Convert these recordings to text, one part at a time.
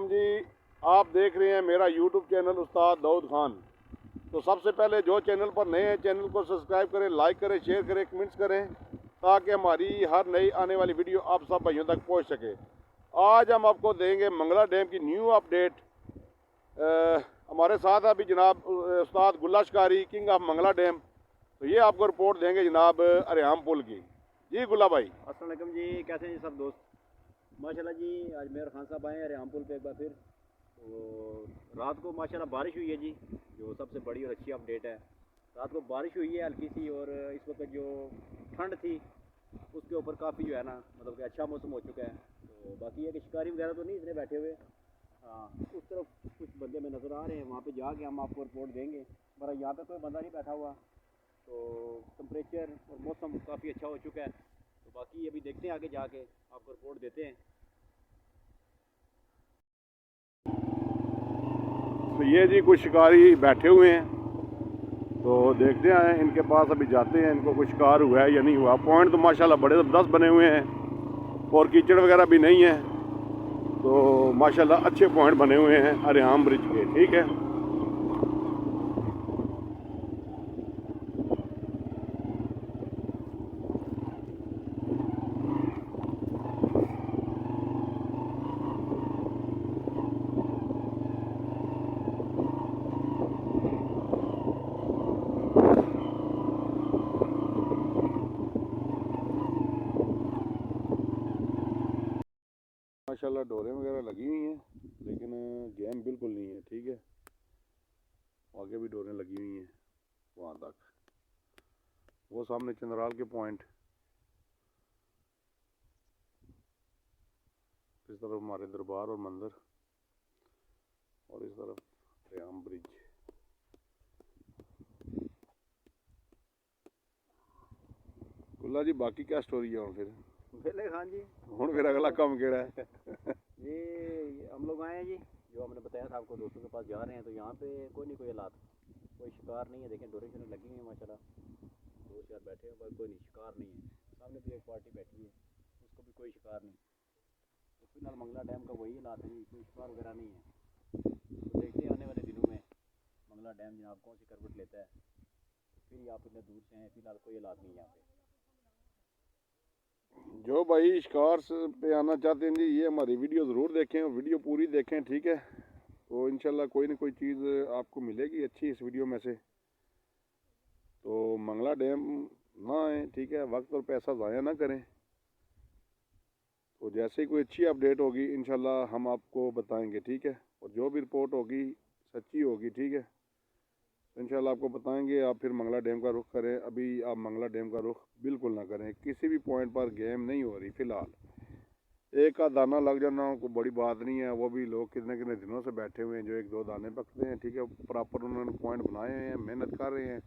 वालेकुम जी। आप देख रहे हैं मेरा यूट्यूब चैनल उस्ताद दाऊद खान। तो सबसे पहले जो चैनल पर नए हैं चैनल को सब्सक्राइब करें, लाइक करें, शेयर करें, कमेंट्स करें ताकि हमारी हर नई आने वाली वीडियो आप सब भाइयों तक पहुंच सके। आज हम आपको देंगे मंगला डैम की न्यू अपडेट। हमारे साथ अभी जनाब उस्ताद गुल्ला शिकारी किंग ऑफ मंगला डैम, तो ये आपको रिपोर्ट देंगे जनाब अरियाम पुल की। जी गुल्ला भाई। अस्सलाम वालेकुम जी, कैसे हैं जी सब दोस्त। माशाल्लाह जी, आज मेयर खान साहब आए हैं अरियाम पुल पे एक बार फिर। तो रात को माशाल्लाह बारिश हुई है जी, जो सबसे बड़ी और अच्छी अपडेट है। रात को बारिश हुई है हल्की सी, और इस वक्त जो ठंड थी उसके ऊपर काफ़ी जो है ना, मतलब कि अच्छा मौसम हो चुका है। तो बाकी ये कि शिकारी वगैरह तो नहीं इतने बैठे हुए। हाँ, उस तरफ कुछ बंदे में नज़र आ रहे हैं, वहाँ पे जाके हम आपको रिपोर्ट देंगे। मगर यहाँ पे कोई बंदा नहीं बैठा हुआ, तो टेम्परेचर और मौसम काफ़ी अच्छा हो चुका है। तो बाकी अभी देखते हैं, आगे जाके आपको रिपोर्ट देते हैं। तो ये जी कुछ शिकारी बैठे हुए हैं, तो देखते हैं इनके पास अभी जाते हैं, इनको कुछ शिकार हुआ है या नहीं हुआ। पॉइंट तो माशाल्लाह बड़े ज़बरदस्त बने हुए हैं और कीचड़ वगैरह भी नहीं है, तो माशाल्लाह अच्छे पॉइंट बने हुए हैं अरियाम ब्रिज के। ठीक है, माशाल्लाह डोरें वगैरह लगी हुई हैं, लेकिन गेम बिल्कुल नहीं है। ठीक है, आगे भी डोरें लगी हुई हैं वहाँ तक, वो सामने चंद्राल के पॉइंट, इस तरफ हमारे दरबार और मंदिर, और इस तरफ अरियाम ब्रिज। गुल्ला जी बाकी क्या स्टोरी है फिर? वेले खान जी, हूँ फिर अगला काम केड़ा है? ये हम लोग आए हैं जी, जो हमने बताया था आपको, दोस्तों के पास जा रहे हैं। तो यहाँ पे कोई नहीं, कोई हालात, कोई शिकार नहीं है। देखें डोरे शोरे लगी हुई है माशाल्लाह, दोस्त यार बैठे हैं, पर कोई नहीं, शिकार नहीं है। सामने भी एक पार्टी बैठी है, उसको भी कोई शिकार नहीं। तो फिलहाल मंगला डैम का वही हालात है जी, कोई शिकार वगैरह नहीं है। तो देखते हैं आने वाले दिनों में मंगला डैम जनाब कौन सी करवट लेता है। फिर आप इतने दूर से हैं, फिलहाल कोई हालात नहीं है यहाँ पे। जो भाई शिकार पे आना चाहते हैं जी, ये हमारी वीडियो ज़रूर देखें और वीडियो पूरी देखें। ठीक है, तो इंशाल्लाह कोई ना कोई चीज़ आपको मिलेगी अच्छी इस वीडियो में से। तो मंगला डैम ना आए, ठीक है, वक्त और पैसा ज़ाया ना करें। तो जैसे ही कोई अच्छी अपडेट होगी इंशाल्लाह हम आपको बताएंगे। ठीक है, और जो भी रिपोर्ट होगी सच्ची होगी। ठीक है, तो इंशाल्लाह आपको बताएंगे। आप फिर मंगला डैम का रुख करें। अभी आप मंगला डैम का रुख बिल्कुल ना करें, किसी भी पॉइंट पर गेम नहीं हो रही फ़िलहाल। एक का दाना लग जाना कोई बड़ी बात नहीं है, वो भी लोग कितने कितने दिनों से बैठे हुए हैं जो एक दो दाने पकते हैं। ठीक है, प्रॉपर उन्होंने पॉइंट बनाए हुए हैं, मेहनत कर रहे हैं,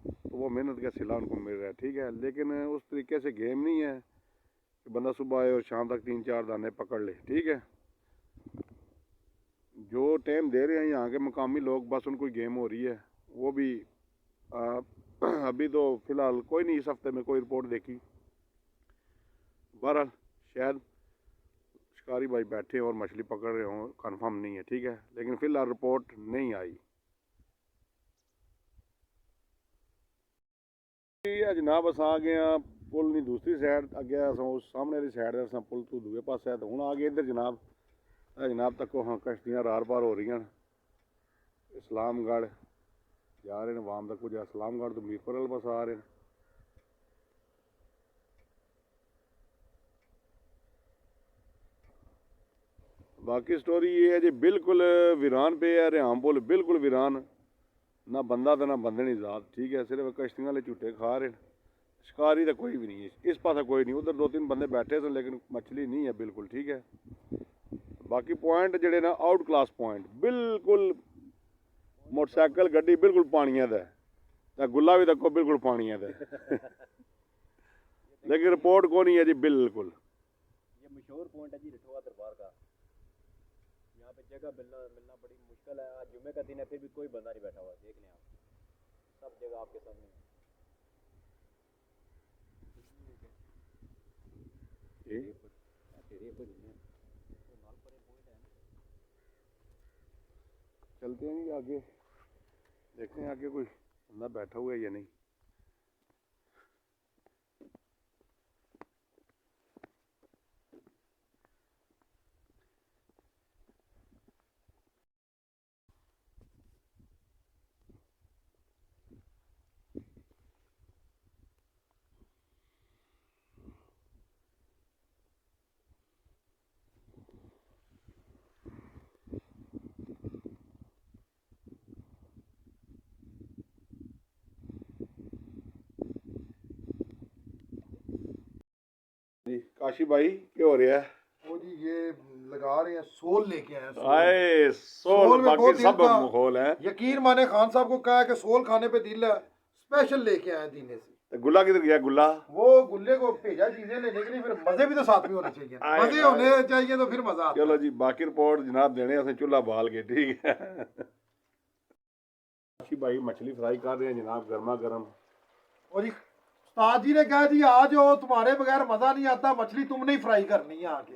तो वो मेहनत का सिला उनको मिल रहा है। ठीक है, लेकिन उस तरीके से गेम नहीं है कि बंदा सुबह आए और शाम तक 3-4 दाने पकड़ ले। ठीक है, जो टाइम दे रहे हैं यहाँ के मकामी लोग, बस उनको गेम हो रही है, वो भी अभी तो फ़िलहाल कोई नहीं इस हफ्ते में कोई रिपोर्ट देखी। बहरहाल शायद शिकारी भाई बैठे और मछली पकड़ रहे हों, कंफर्म नहीं है। ठीक है, लेकिन फ़िलहाल रिपोर्ट नहीं आई। जनाब अस आ गए हैं पुल नहीं दूसरी साइड, अगे उस सामने वाली साइड अस पुल तो दूए पास है, तो हूँ आ गए इधर जनाब। जनाब तक हाँ कश्तियाँ रार पार हो रही हैं। इस्लामगढ़ जा रहे हैं, वाम तक कुछ इस्लामगढ़ तो मीरपुर वाले पास आ रहे हैं। बाकी स्टोरी ये है जी, बिल्कुल वीरान पे है अरियाम पुल, बिल्कुल वीरान, ना बंदा तो ना बंदे नहीं जात। ठीक है, सिर्फ कश्तियाँ वाले झूठे खा रहे हैं, शिकारी तो कोई भी नहीं है इस पास, कोई नहीं। उधर 2-3 बंदे बैठे थे लेकिन मछली नहीं है बिल्कुल। ठीक है, बाकी पॉइंट जड़े ना आउट क्लास पॉइंट, बिल्कुल मोटरसाइकिल गड्डी बिल्कुल पानिया दा, गुल्ला भी तको बिल्कुल पानिया दा। लेकिन रिपोर्ट को नहीं है जी बिल्कुल। ये मशहूर पॉइंट है जी रिठवा दरबार का। यहाँ पे जगह मिलना मिलना बड़ी मुश्किल है। आज जुमे का दिन है, फिर भी कोई बंदा नहीं बैठा हुआ। देख लें आप, सब जगह आपके सामने है। जी, तेरे पर तो नाल पर पॉइंट है ना। चलते हैं जी आगे, देखते हैं आगे कोई बंदा बैठा हुआ है या नहीं। जी काशी भाई क्या हो रहा है? वो जी ये लगा रहे हैं, सोल लेके आए हैं, सोल। आए सोल सोल में बाकी बहुत सब दिल था। माहौल है। यकीन माने खान साहब को कहा कि सोल खाने पे दिल है, स्पेशल लेके आए हैं दीने से। तो गुल्ला किधर गया? गुल्ला वो गुल्ले को भेजा चीजें लेने के लिए, फिर मजे भी तो साथ में होने चाहिए। आए, मजे आए। होने चाहिए तो फिर मजा आता चलो है। जी बाकी रिपोर्ट जनाब देने असें चूल्हा बाल के, ठीक है। काशी भाई मछली फ्राई कर रहे हैं जनाब, गर्मा गर्म। और जी उस्ताद जी ने कहा जी आ जाओ, तुम्हारे बगैर मजा नहीं आता, मछली तुमने ही फ्राई करनी है आके।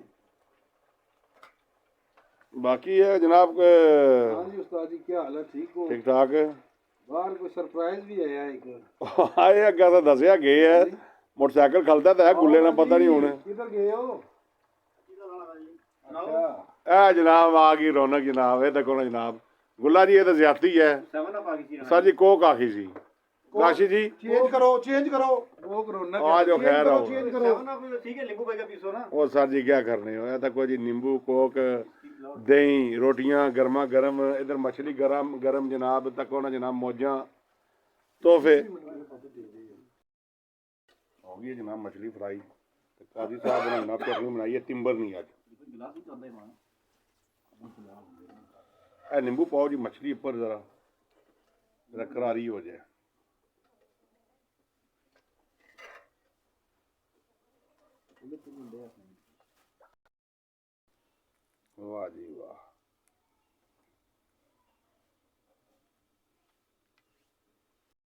बाकी है जनाब हाँ जी उस्ताद जी, क्या हाल है? ठीक हो? ठीक ठाक। बाहर कोई सरप्राइज भी आया एक। आए अग्गा तो दसिया गए है, मोटरसाइकिल खलता तो है गुल्ले ना, पता नहीं हूं किधर गए हो? ए जनाब आ गई रौनक जनाब। ये देखो ना जनाब, गुल्ला जी ये तो ज्यादती है। सर जी कोक आखी सी काशी जी, चेंज करो, चेंज करो। वो कोरोना आ जाओ चेंज खैर करो, आओ। चेंज करो। ठीक है, नींबू भाई का पीसो ना। ओ सर जी क्या करने हो, ऐसा कोई जी नींबू कोक दही रोटियां गर्मा गर्म, इधर मछली गरम गरम जनाब, तको ना जनाब मौजा तोहफे। हो गई जनाब मछली फ्राई। तो काजी साहब ने जनाब चटनी बनाई है, तिम्बर नहीं आज। ए नींबू पाओ जी मछली ऊपर जरा जरा करारी हो जाए। वाह जी वाह।